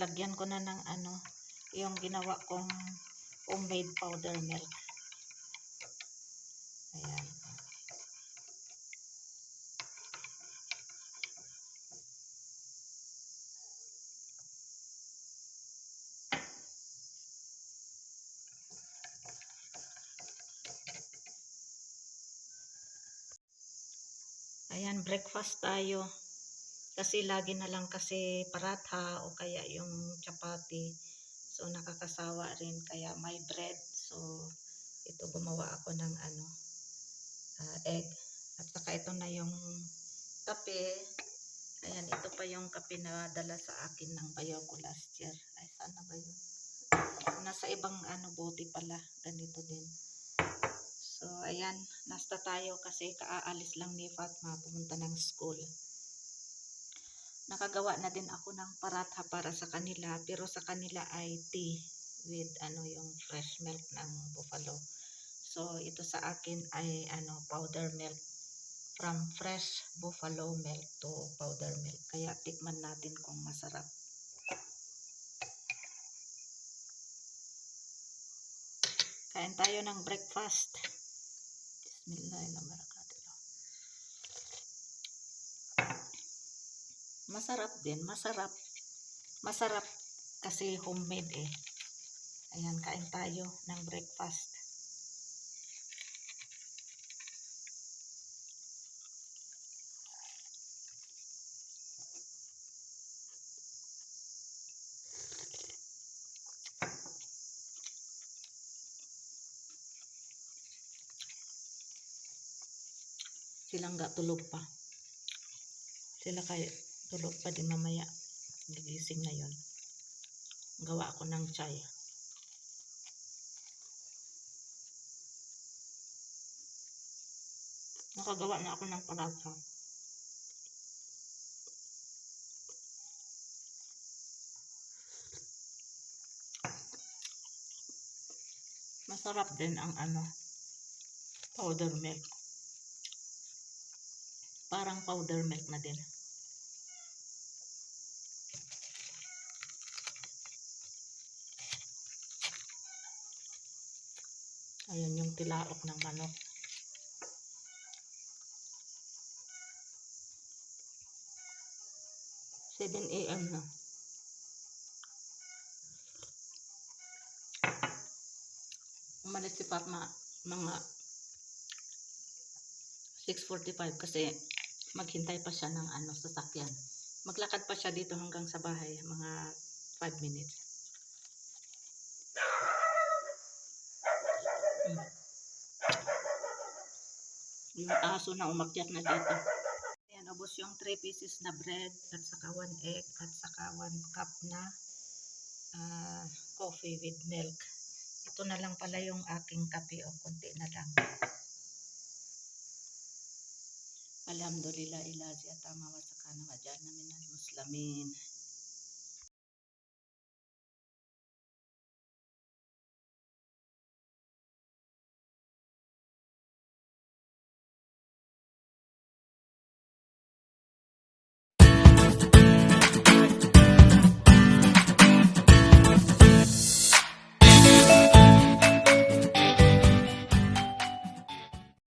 lagyan ko na ng yung ginawa kong homemade powder milk. Ayan. Ayan, breakfast tayo. Kasi lagi na lang kasi paratha o kaya yung chapati. So nakakasawa rin, kaya may bread. So ito, gumawa ako ng egg. At saka ito na yung kape. Ayan, ito pa yung kape na dala sa akin ng bayaw ko last year. Ay, sana ba yun? Nasa ibang bote pala. Ganito din. So, ayan. Nasta tayo kasi kaaalis lang ni Fatma pumunta ng school. Nakagawa na din ako ng paratha para sa kanila. Pero sa kanila ay tea with yung fresh milk ng buffalo. So, ito sa akin ay powder milk. From fresh buffalo milk to powder milk. Kaya tikman natin kung masarap. Kain tayo ng breakfast. Bismillahirrahmanirrahim. Masarap din. Masarap. Masarap kasi homemade eh. Ayan, kain tayo ng breakfast. Silang tulog pa. Sila kaya tulog pa din mamaya. Gigising na yun. Gawa ako ng chai. Nakagawa na ako ng paratha. Masarap din ang powder milk. Parang powder milk na din. Ayan yung tilaok ng manok. Seven AM na. Umalis si Fatma mga 6:45 kasi maghintay pa siya ng sasakyan. Maglakad pa siya dito hanggang sa bahay, mga 5 minutes. Yung aso na umakyat na dito. Ayan, ubos yung 3 pieces na bread at saka 1 egg at saka 1 cup na coffee with milk. Ito na lang pala yung aking kape o konti na lang. Alhamdulillah ilazi atama wa sakana wa ja'alna minal muslimin.